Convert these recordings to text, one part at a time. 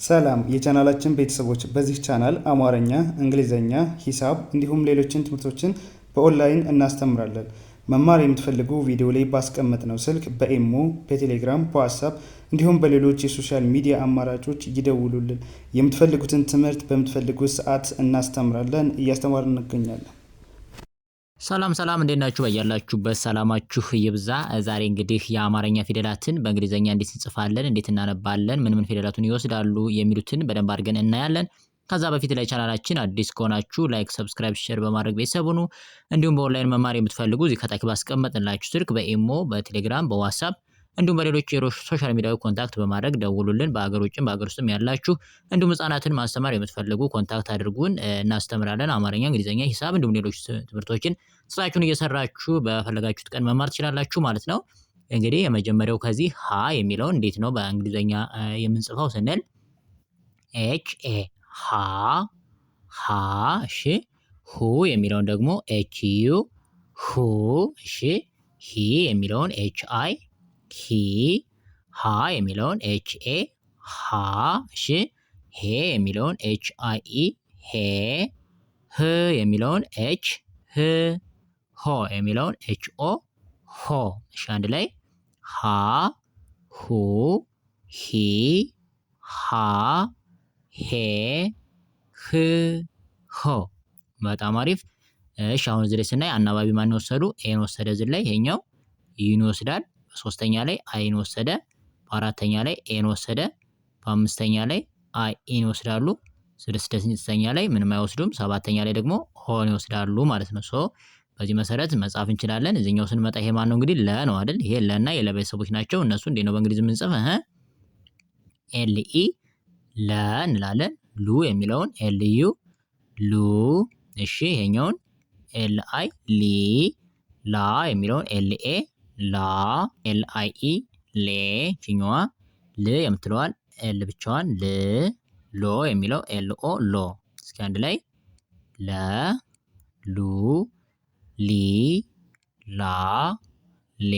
ሰላም የቻናላችን ቤተሰቦች፣ በዚህ ቻናል አማርኛ፣ እንግሊዘኛ፣ ሂሳብ እንዲሁም ሌሎችን ትምህርቶችን በኦንላይን እናስተምራለን። መማር የምትፈልጉ ቪዲዮ ላይ ባስቀመጥነው ስልክ በኢሞ፣ በቴሌግራም፣ በዋትስአፕ እንዲሁም በሌሎች የሶሻል ሚዲያ አማራጮች ይደውሉልን። የምትፈልጉትን ትምህርት በምትፈልጉት ሰዓት እናስተምራለን፣ እያስተማርን እንገኛለን። ሰላም እንዴት ናችሁ? በያላችሁበት ሰላማችሁ ይብዛ። ዛሬ እንግዲህ የአማርኛ ፊደላትን በእንግሊዘኛ እንዴት እንጽፋለን፣ እንዴት እናነባለን፣ ምን ፊደላቱን ይወስዳሉ የሚሉትን በደንብ አድርገን እናያለን። ከዛ በፊት ላይ ቻናላችን አዲስ ከሆናችሁ ላይክ፣ ሰብስክራይብ፣ ሼር በማድረግ ቤተሰብ ሁኑ። እንዲሁም በኦንላይን መማር የምትፈልጉ እዚህ ከታች ባስቀመጥንላችሁ ስልክ በኢሞ፣ በቴሌግራም፣ በዋትስአፕ እንዲሁም በሌሎች ሶሻል ሚዲያዊ ኮንታክት በማድረግ ደውሉልን። በአገር ውጭም በአገር ውስጥም ያላችሁ እንዲሁም ህጻናትን ማስተማር የምትፈልጉ ኮንታክት አድርጉን፣ እናስተምራለን። አማርኛ፣ እንግሊዘኛ፣ ሂሳብ እንዲሁም ሌሎች ትምህርቶችን ስራችሁን እየሰራችሁ በፈለጋችሁት ቀን መማር ትችላላችሁ ማለት ነው። እንግዲህ የመጀመሪያው ከዚህ ሀ የሚለውን እንዴት ነው በእንግሊዘኛ የምንጽፈው ስንል ኤች ኤ ሀ እሺ። ሁ የሚለውን ደግሞ ኤች ዩ ሁ እሺ። ሂ የሚለውን ኤች አይ ሂ። ሃ የሚለውን ኤች ኤ ሃ እሺ። ሄ የሚለውን ኤች አይ ኢ ሄ። ህ የሚለውን ኤች ህ። ሆ የሚለውን ኤች ኦ ሆ። እሺ አንድ ላይ ሃ ሁ ሂ ሃ ሄ ህ ሆ። በጣም አሪፍ። እሺ አሁን እዚህ ላይ ስናይ አናባቢ ማን ወሰዱ? ኤን ወሰደ። እዚህ ላይ ይሄኛው ዩን ይወስዳል። በሶስተኛ ላይ አይን ወሰደ። በአራተኛ ላይ ኤን ወሰደ። በአምስተኛ ላይ አይ ኢን ይወስዳሉ። ስድስተኛ ላይ ምንም አይወስዱም። ሰባተኛ ላይ ደግሞ ሆን ይወስዳሉ ማለት ነው። ሶ በዚህ መሰረት መጻፍ እንችላለን። እዚህኛው ስንመጣ ይሄ ማን ነው እንግዲህ ለ ነው አይደል? ይሄ ለና የለ ቤተሰቦች ናቸው። እነሱ እንዴት ነው በእንግሊዝ የምንጽፍ? ኤል ኢ ለ እንላለን። ሉ የሚለውን ኤል ዩ ሉ። እሺ ይሄኛውን ኤል አይ ሊ። ላ የሚለውን ኤል ኤ ላ። ኤል አይ ኢ ሌ። ችኛዋ ል የምትለዋል ኤል ብቻዋን ል። ሎ የሚለው ኤል ኦ ሎ። እስኪ አንድ ላይ ለ ሉ ሊ ላ ሌ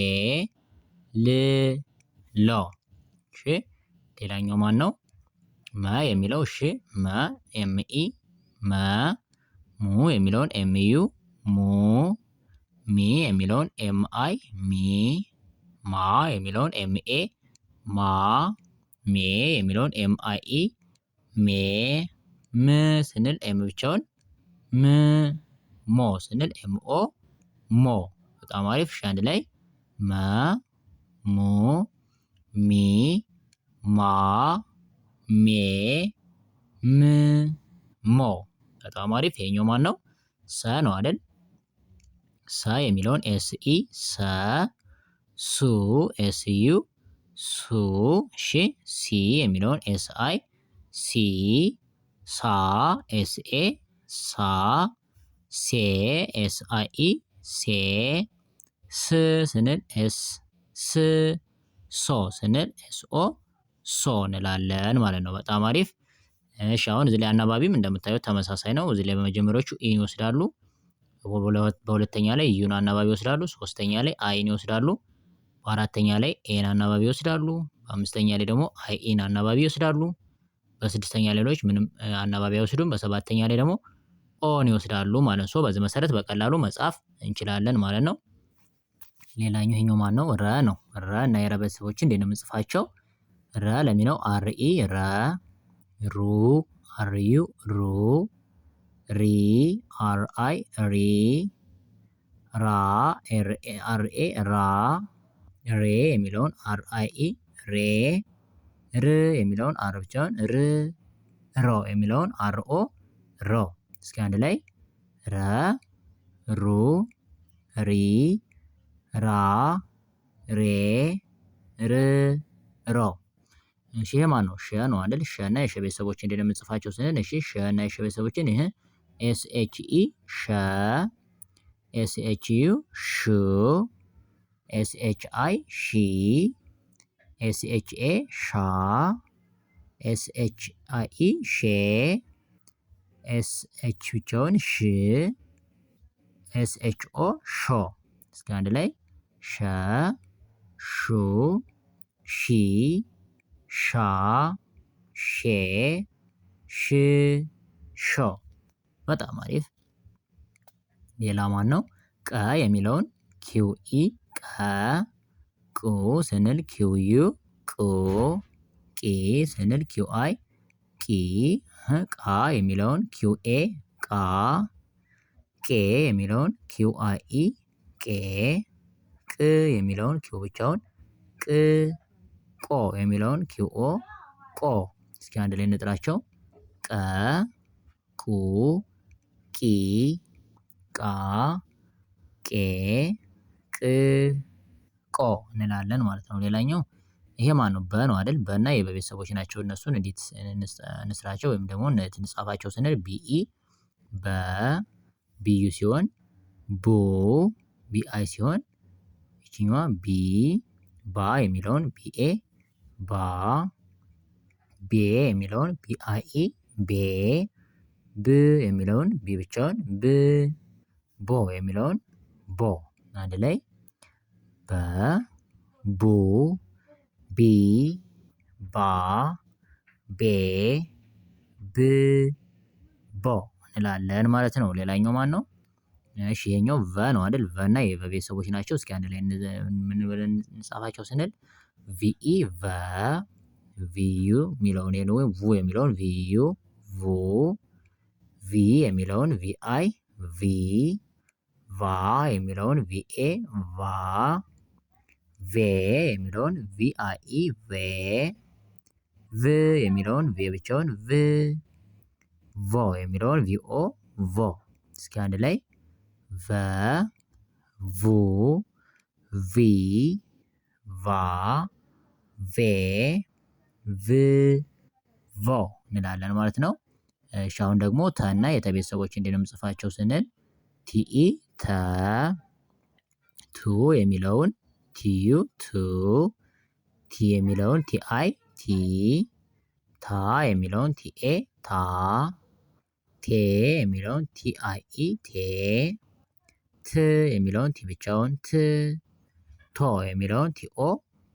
ል ሎ። እሺ ሌላኛው ማን ነው? መ የሚለው እሺ መ ኤም ኢ መ። ሙ የሚለውን ኤም ዩ ሙ። ሚ የሚለውን ኤም አይ ሚ። ማ የሚለውን ኤም ኤ ማ። ሜ የሚለውን ኤም አይ ኢ ሜ። ም ስንል ኤም ብቻውን ም። ሞ ስንል ኤም ኦ ሞ። በጣም አሪፍ። እሺ አንድ ላይ መ ሙ ሚ ማ ሜ ም ሞ። በጣም አሪፍ። ይሄኛው ማን ነው? ሰ ነው አይደል? ሰ የሚለውን ኤስ ኢ ሰ። ሱ ኤስ ዩ ሱ እሺ። ሲ የሚለውን ኤስ አይ ሲ። ሳ ኤስ ኤ ሳ። ሴ ኤስ አይ ኢ ሴ። ስ ስንል ኤስ ስ። ሶ ስንል ኤስ ኦ ሶ እንላለን ማለት ነው። በጣም አሪፍ። እሺ አሁን እዚህ ላይ አናባቢም እንደምታዩት ተመሳሳይ ነው። እዚህ ላይ በመጀመሪያዎቹ ኢን ይወስዳሉ። በሁለተኛ ላይ ዩን አናባቢ ይወስዳሉ። ሶስተኛ ላይ አይን ይወስዳሉ። በአራተኛ ላይ ኤን አናባቢ ይወስዳሉ። በአምስተኛ ላይ ደግሞ አይ ኢን አናባቢ ይወስዳሉ። በስድስተኛ ሌሎች ምንም አናባቢ አይወስዱም። በሰባተኛ ላይ ደግሞ ኦን ይወስዳሉ ማለት ነው። በዚህ መሰረት በቀላሉ መጻፍ እንችላለን ማለት ነው። ሌላኛው ይሄኛው ማን ነው? ረ ነው። ረ እና የረ ቤተሰቦች እንዴት ነው የምንጽፋቸው? ረ ለሚለው አር ኢ ረ። ሩ አር ዩ ሩ። ሪ አር አይ ሪ። ራ አር ኤ ራ። ሬ የሚለውን አር አይ ኢ ሬ። ር የሚለውን አር ብቻውን ር። ሮ የሚለውን አር ኦ ሮ። እስኪ አንድ ላይ ረ ሩ ሪ ራ ሬ ር ሮ። እሺ ይሄ ማን ነው? ሸ ነው አይደል? ሸ እና የሸ ቤተሰቦች እንዴት ነው የምንጽፋቸው ስንል እሺ ሸ እና የሸ ቤተሰቦችን ይሄ ኤስ ኤች ኢ ሸ። ኤስ ኤች ዩ ሹ። ኤስ ኤች አይ ሺ። ኤስ ኤች ኤ ሻ። ኤስ ኤች አይ ኢ ሼ። ኤስ ኤች ብቻውን ሽ። ኤስ ኤች ኦ ሾ። እስኪ አንድ ላይ ሸ ሹ ሺ ሻ ሺ ሼ ሽ ሾ። በጣም አሪፍ። ሌላ ማን ነው? ቀ የሚለውን ኪው ኢ ቀ፣ ቁ ስንል ኪው ዩ ቁ፣ ቂ ስንል ኪው አይ ቂ፣ ቃ የሚለውን ኪው ኤ ቃ፣ ቄ የሚለውን ኪው አይ ኢ ቄ፣ ቅ የሚለውን ኪው ብቻውን ቅ፣ ቆ የሚለውን ኪው ኦ ቆ። እስኪ አንድ ላይ እንጥራቸው። ቀ፣ ቁ፣ ቂ፣ ቃ፣ ቄ፣ ቅ፣ ቆ እንላለን ማለት ነው። ሌላኛው ይሄ ማን ነው? በ ነው አይደል? በና የበ ቤተሰቦች ናቸው። እነሱን እንዴት እንስራቸው ወይም ደግሞ እንጻፋቸው ስንል ቢኢ በ ቢዩ ሲሆን ቡ ቢአይ ሲሆን ይችኛዋ ቢ ባ የሚለውን ቢኤ ባ፣ ቤ የሚለውን ቢአይ ቤ፣ ብ የሚለውን ቢ ብቻውን ብ፣ ቦ የሚለውን ቦ። አንድ ላይ በ ቡ ቢ ባ ቤ ብ ቦ እንላለን ማለት ነው። ሌላኛው ማን ነው? እሺ ይሄኛው ቨ ነው አይደል? ቨ እና የቨ ቤተሰቦች ናቸው። እስኪ አንድ ላይ ምን ብለን እንጻፋቸው ስንል ቪኢ ቨ፣ ቪዩ የሚለውን ወይም vu የሚለውን ቪዩ vu፣ ቪ የሚለውን ቪአይ ቪ፣ ቫ የሚለውን ቪኤ ቫ፣ ቬ የሚለውን ቪአይ ቬ፣ ቭ የሚለውን ቪ ብቻውን ቭ፣ ቮ የሚለውን ቪኦ ቮ። እስኪ አንድ ላይ ቨ ቡ ቪ ቫ ቬ ቭ ቮ እንላለን ማለት ነው። እሺ አሁን ደግሞ ተ እና የተ ቤተሰቦች እንዴት ነው የምጽፋቸው ስንል ቲኢ ተ፣ ቱ የሚለውን ቲዩ ቱ፣ ቲ የሚለውን ቲአይ ቲ፣ ታ የሚለውን ቲኤ ታ፣ ቴ የሚለውን ቲአይኢ ቴ፣ ት የሚለውን ቲ ብቻውን ት፣ ቶ የሚለውን ቲኦ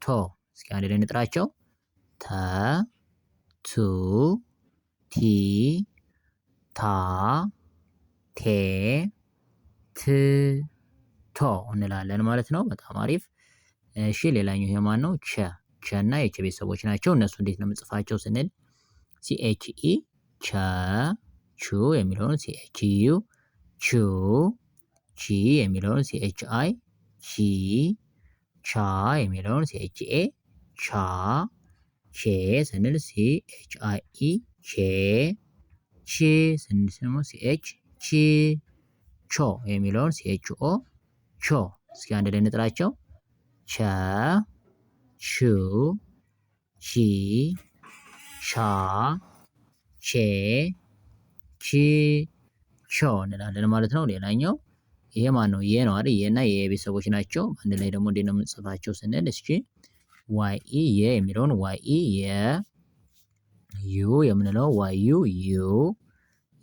ቶ። እስኪ አንድ ላይ እንጥራቸው። ተ፣ ቱ፣ ቲ፣ ታ፣ ቴ፣ ት፣ ቶ እንላለን ማለት ነው። በጣም አሪፍ። እሺ ሌላኛው ይሄ ማን ነው? ቸ። ቸ እና የቸ ቤተሰቦች ናቸው። እነሱ እንዴት ነው የምጽፋቸው ስንል ሲኤችኢ ቸ፣ ቹ የሚለውን ሲኤችዩ ቹ፣ ቺ የሚለውን ሲኤችአይ ቺ፣ ቻ የሚለውን ሲኤችኤ ቻ፣ ቼ ስንል ሲኤችአይኢ ቼ፣ ቺ ስንል ደግሞ ሲኤች ቺ፣ ቾ የሚለውን ሲኤችኦ ቾ። እስኪ አንድ ላይ እንጥራቸው። ቸ፣ ቹ፣ ቺ፣ ቻ፣ ቼ፣ ቺ፣ ቾ እንላለን ማለት ነው። ሌላኛው ይሄ ማን ነው? የ ነው አይደል? የና የቤተሰቦች ናቸው። አንድ ላይ ደግሞ እንዴት ነው የምንጽፋቸው ስንል እስኪ ዋይ የ የሚለውን ዋይ የ፣ ዩ የምንለው ዋይ ዩ ዩ፣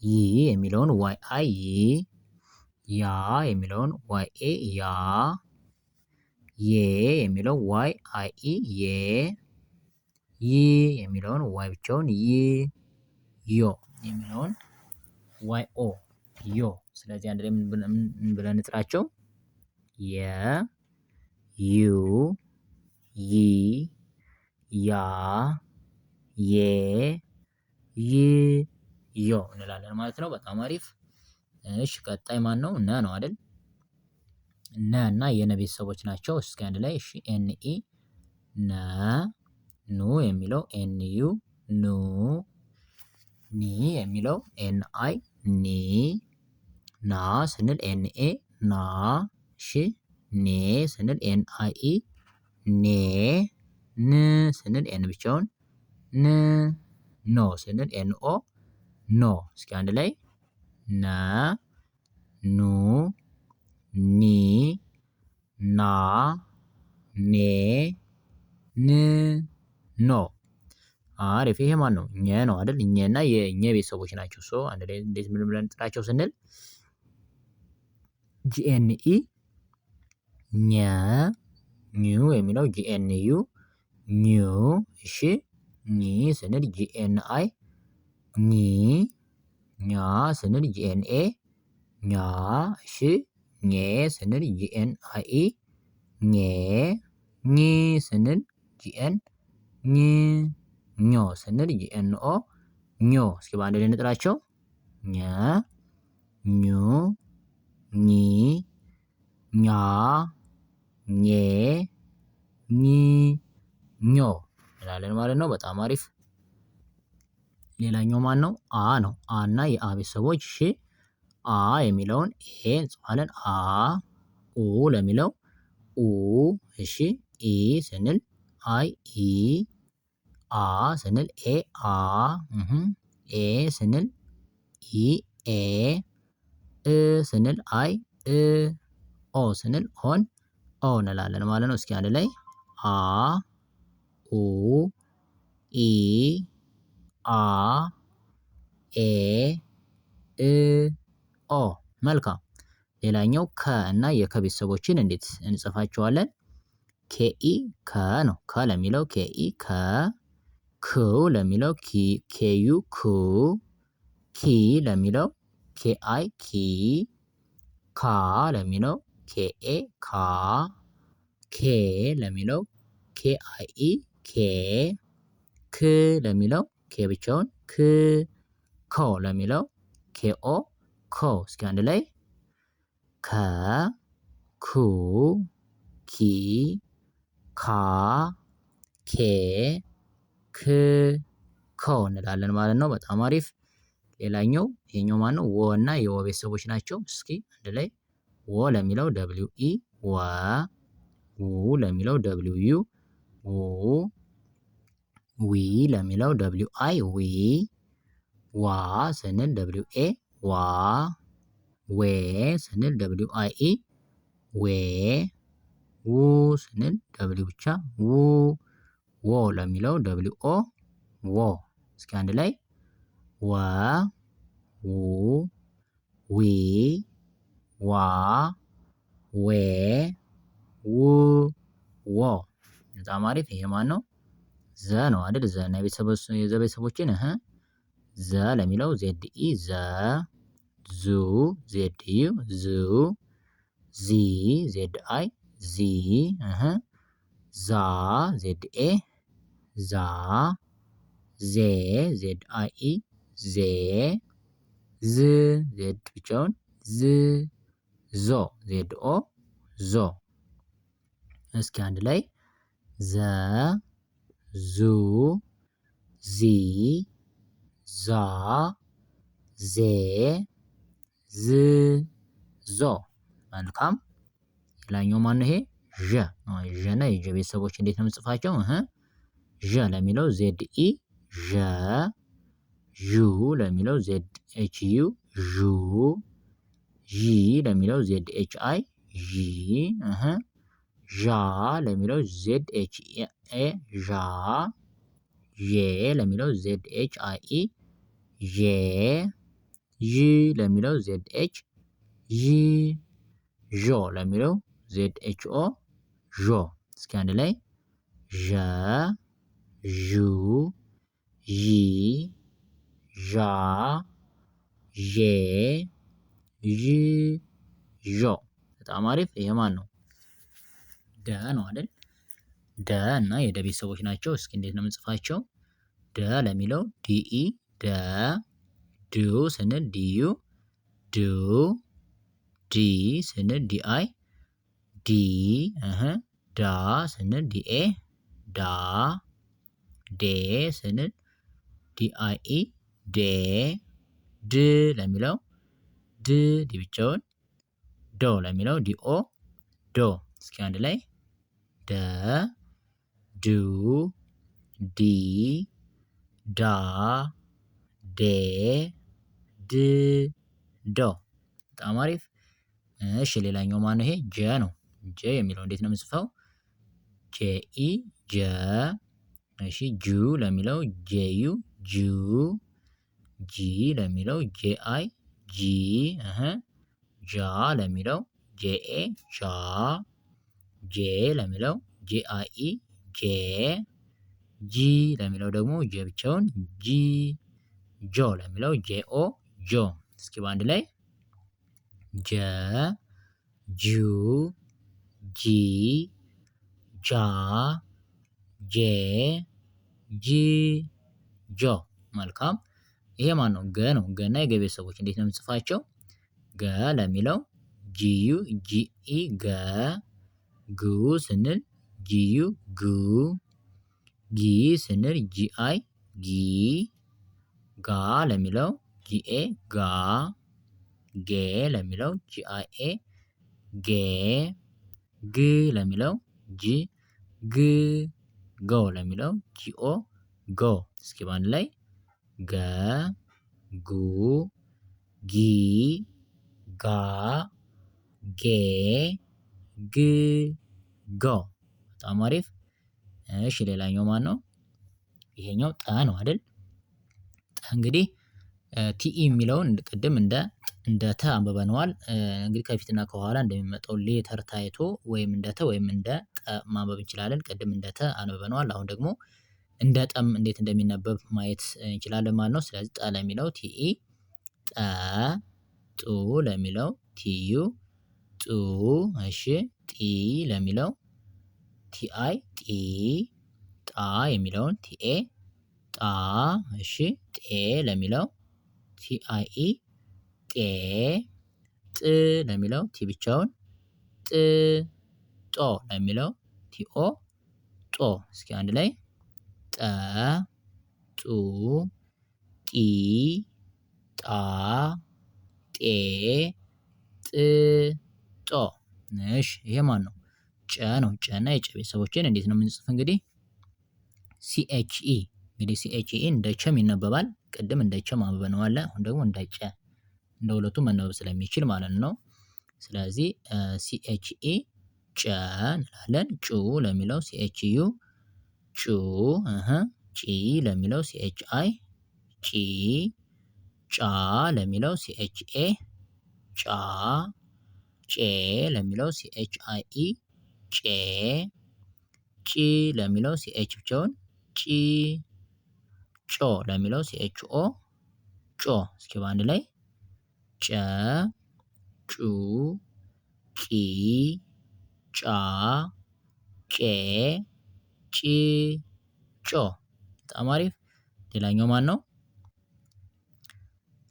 ይ የሚለውን ዋይ አይ ይ፣ ያ የሚለውን ዋይ ኤ ያ፣ የ የሚለው ዋይ አይ ኢ የ፣ ይ የሚለውን ዋይ ብቻውን ይ፣ ዮ የሚለውን ዋይ ኦ ዮ። ስለዚህ አንድ ላይ ምን ብለን እንጥራቸው? የ፣ ዩ፣ ይ፣ ያ፣ የ፣ ይ፣ ዮ እንላለን ማለት ነው። በጣም አሪፍ። እሺ ቀጣይ ማን ነው? ነ ነው አይደል? ነ እና የነ ቤተሰቦች ናቸው። እስኪ አንድ ላይ እሺ ኤንኢ ነ፣ ኑ የሚለው ኤንዩ ኑ፣ ኒ የሚለው ኤንአይ ኒ፣ ና ስንል ኤንኤ ና፣ እሺ ኔ ስንል ኤንአይኢ ኔ፣ ን ስንል ኤን ብቻውን ን፣ ኖ ስንል ኤንኦ ኖ። እስኪ አንድ ላይ ነ፣ ኑ፣ ኒ፣ ና፣ ኔ፣ ን፣ ኖ። አሪፍ። ይሄ ማን ነው? ኘ ነው አይደል? ኘ እና የኘ ቤተሰቦች ናቸው። ሶ አንድ ላይ እንዴት ምን ብለን እንጥራቸው ስንል ጂኤንኢ ኘ፣ ኙ የሚለው ጂኤንዩ ኙ፣ እሺ ኝ ስንል ጂኤንአይ ኝ ኛ ስንል ጂኤንኤ ኛ እሺ ኘ ስንል ጂኤንአይ ኘ ኝ ስንል ጂኤን ኝ ኞ ስንል ጂኤንኦ ኞ። እስኪ በአንድ ላይ እንጥራቸው። ኘ ኙ ኚ ኛ ኘ ኚ ኞ እንላለን ማለት ነው። በጣም አሪፍ። ሌላኛው ማን ነው? አ ነው። አ እና የአ ቤተሰቦች እሺ አ የሚለውን ይሄ እንጽፋለን። አ ኡ ለሚለው ኡ እሺ ኢ ስንል አይ ኢ አ ስንል ኤ አ ኤ ስንል ኢ ኤ እ ስንል አይ እ ኦ ስንል ኦን ኦ እንላለን ማለት ነው። እስኪ አንድ ላይ አ ኡ ኢ አ ኤ እ ኦ። መልካም። ሌላኛው ከ እና የከ ቤተሰቦችን እንዴት እንጽፋቸዋለን? ኬኢ ከ ነው። ከ ለሚለው ኬኢ ከ ክ ለሚለው ኬዩ ኩ ኪ ለሚለው ኬአይ ኪ ካ ለሚለው ኬኤ ካ ኬ ለሚለው ኬአይኢ ኬ ክ ለሚለው ኬ ብቻውን ክ ኮ ለሚለው ኬኦ ኮ። እስኪ አንድ ላይ ከ ኩ ኪ ካ ኬ ክ ኮ እንላለን ማለት ነው። በጣም አሪፍ። ሌላኛው ይሄኛው ማነው? ወ እና የወ ቤተሰቦች ናቸው። እስኪ አንድ ላይ ወ ለሚለው ደብሊው ኢ ወ ው ለሚለው ደብሊው ዩ ው ዊ ለሚለው ደብሊው አይ ዊ ዋ ስንል ደብሊው ኤ ዋ ዌ ስንል ደብሊው አይ ኢ ዌ ው ስንል ደብሊው ብቻ ው ዎ ለሚለው ደብሊው ኦ ዎ። እስኪ አንድ ላይ ወ ው ዊ ዋ ዌ ው ዎ። በጣም አሪፍ። ይሄ ማን ነው? ዘ ነው አይደል? ዘ እና የዘ ቤተሰቦችን ዘ ለሚለው ዜድ ኢ ዘ ዙ ዜድ ዩ ዙ ዚ ዜድ አይ ዚ ዛ ዜድ ኤ ዛ ዜ ዜድ አይ ኢ ዜ ዝ ዜድ ብቻውን ዝ ዞ ዜድ ኦ ዞ። እስኪ አንድ ላይ ዘ ዙ ዚ ዛ ዜ ዝ ዞ። መልካም። ሌላኛው ማነው? ይሄ ዠ ዠ እና የዠ ቤተሰቦች እንዴት ነው የምንጽፋቸው? ዠ ለሚለው ዜድ ኢ ዠ ዡ ለሚለው ዜድ ኤች ዩ ዡ ዢ ለሚለው ዜድ ኤች አይ ዢ ዣ ለሚለው ዜድ ኤች ኤ ዣ ዤ ለሚለው ዜድ ኤች አይ ኢ ዤ ዢ ለሚለው ዜድ ኤች ዢ ዦ ለሚለው ዜድ ኤች ኦ ዦ። እስኪ አንድ ላይ ዠ ዡ ዢ ዣ ዤ ዢ ዦ። በጣም አሪፍ። ይሄ ማን ነው? ደ ነው አይደል? ደ እና የደ ቤተሰቦች ናቸው። እስኪ እንዴት ነው የምንጽፋቸው? ደ ለሚለው ዲኢ ደ ዱ ስንል ዲዩ ዱ ዲ ስንል ዲአይ ዲ ዳ ስንል ዲኤ ዳ ዴ ስንል ዲአይኢ ዴ ድ ለሚለው ድ ዲ ብቻውን ዶ ለሚለው ዲኦ ዶ። እስኪ አንድ ላይ ደ ዱ ዲ ዳ ዴ ድ ዶ። በጣም አሪፍ። እሺ ሌላኛው ማነው? ይሄ ጀ ነው። ጀ የሚለው እንዴት ነው የምጽፈው? ጄኢ ጀ እሺ ጁ ለሚለው ጄዩ ጁ ጂ ለሚለው ጄአይ ጂ ጃ ለሚለው ጄኤ ጃ ጄ ለሚለው ጄአይኢ ጄ ጂ ለሚለው ደግሞ ጄ ብቻውን ጂ። ጆ ለሚለው ጄኦ ጆ። እስኪ በአንድ ላይ ጀ ጁ ጂ ጃ ጄ ጂ ጆ። መልካም። ይሄ ማን ነው? ገ ነው። ገና የገ ቤተሰቦች እንዴት ነው የምንጽፋቸው? ገ ለሚለው ጂዩ ጂኢ ገ። ጉ ስንል ጂዩ ጉ። ጊ ስንል ጂአይ ጊ። ጋ ለሚለው ጂኤ ጋ። ጌ ለሚለው ጂአይኤ ጌ። ግ ለሚለው ጂ ግ። ጎ ለሚለው ጂኦ ጎ። እስኪ በአንድ ላይ ገ ጉ ጊ ጋ ጌ ግ ጎ። በጣም አሪፍ። እሺ ሌላኛው ማን ነው? ይሄኛው ጠ ነው አይደል? ጠ እንግዲህ ቲኢ የሚለውን ቅድም እንደ ተ አንብበነዋል። እንግዲህ ከፊትና ከኋላ እንደሚመጣው ሌተር ታይቶ ወይም እንደ ተ ወይም እንደ ጠ ማንበብ እንችላለን። ቅድም እንደ ተ አንብበነዋል። አሁን ደግሞ እንደ ጠም እንዴት እንደሚነበብ ማየት እንችላለን ማለት ነው። ስለዚህ ጠ ለሚለው ቲኢ ጠ። ጡ ለሚለው ቲዩ ጡ። እሺ ጢ ለሚለው ቲአይ ጢ። ጣ የሚለውን ቲኤ ጣ። እሺ ጤ ለሚለው ቲአይኢ ጤ። ጥ ለሚለው ቲ ብቻውን ጥ። ጦ ለሚለው ቲኦ ጦ። እስኪ አንድ ላይ ጠ ጡ ጢ ጣ ጤ ጥ ጦ። እሺ ይሄ ማን ነው? ጨ ነው። ጨ እና የጨ ቤተሰቦችን እንዴት ነው የምንጽፍ? እንግዲህ ሲኤችኢ እንግዲህ ሲኤችኢ እንደ ቸም ይነበባል። ቅድም እንደ ቸም አንብበነዋል። አሁን ደግሞ እንደ ጨ እንደ ሁለቱም መነበብ ስለሚችል ማለት ነው። ስለዚህ ሲኤችኢ ጨ እንላለን። ጩ ለሚለው ሲኤችዩ ጩ። ጪ ለሚለው ሲኤችአይ ጪ። ጫ ለሚለው ሲኤችኤ ጫ። ጬ ለሚለው ሲኤችአይኢ ጬ። ጪ ለሚለው ሲኤች ብቻውን ጪ። ጮ ለሚለው ሲኤችኦ ጮ። እስኪ በአንድ ላይ ጨ ጩ ጪ ጫ ጬ ጪ ጮ። በጣም አሪፍ። ሌላኛው ማን ነው?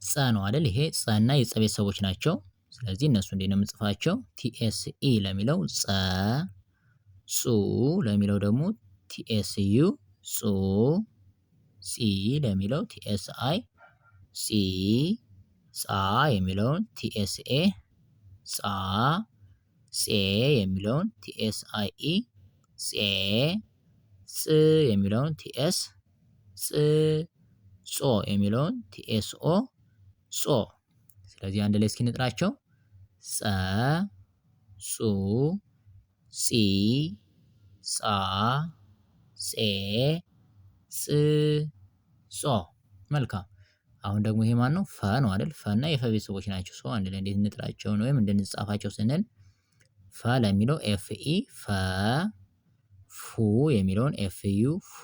ጸ ነው አይደል? ይሄ ጸ እና የጸ ቤተሰቦች ናቸው። ስለዚህ እነሱ እንዴት ነው የምንጽፋቸው? ቲኤስኢ ለሚለው ጸ። ጹ ለሚለው ደግሞ ቲኤስዩ ጹ። ጺ ለሚለው ቲኤስአይ ጺ። ጻ የሚለውን ቲኤስኤ ጻ። ጼ የሚለውን ቲኤስአይኢ ጼ። ጽ የሚለውን ቲኤስ ጽ። ጾ የሚለውን ቲኤስኦ ጾ። ስለዚህ አንድ ላይ እስኪ እንጥራቸው። ጸ ጹ ጺ ጻ ጼ ጽ ጾ። መልካም። አሁን ደግሞ ይሄ ማን ነው? ፈ ነው አይደል? ፈ እና የፈ ቤተሰቦች ናቸው። ሰው አንድ ላይ እንዴት እንጥራቸው ነው ወይም እንድንጻፋቸው ስንል ፈ ለሚለው ኤፍኢ ፈ። ፉ የሚለውን ኤፍዩ ፉ።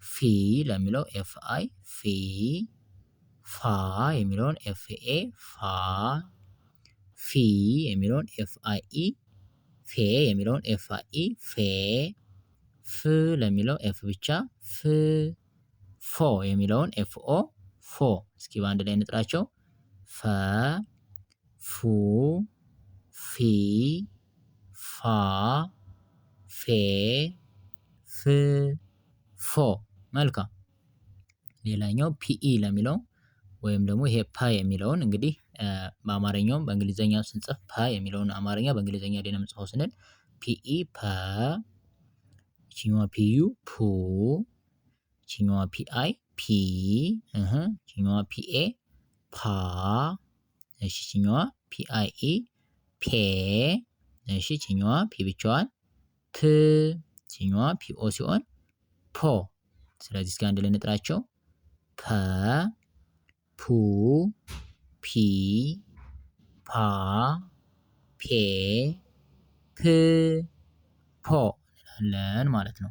ፊ ለሚለው ኤፍአይ ፊ። ፋ የሚለውን ኤፍኤ ፋ። ፊ የሚለውን ኤፍአይኢ ፌ የሚለውን ኤፍአኢ ፌ። ፍ ለሚለው ኤፍ ብቻ ፍ። ፎ የሚለውን ኤፍኦ ፎ። እስኪ በአንድ ላይ እንጥራቸው። ፈ ፉ ፊ ፋ ፌ ፍ ፎ። መልካም። ሌላኛው ፒኢ ለሚለው ወይም ደግሞ ይሄ ፐ የሚለውን እንግዲህ በአማርኛውም በእንግሊዘኛው ስንጽፍ ፐ የሚለውን አማርኛ በእንግሊዘኛ እንዴት ነው የምንጽፈው ስንል ፒኢ ፐ። ይችኛዋ ፒዩ ፑ። ይችኛዋ ፒአይ ፒ። ይችኛዋ ፒኤ ፓ። እሺ ይችኛዋ ፒአይኢ ፔ። እሺ ይችኛዋ ፒ ብቻዋን ፕ። ይችኛዋ ፒኦ ሲሆን ፖ። ስለዚህ እስኪ አንድ ላይ እንጥራቸው። ፐ ፑ ፒ ፓ ፔ ፕ ፖ እንላለን ማለት ነው።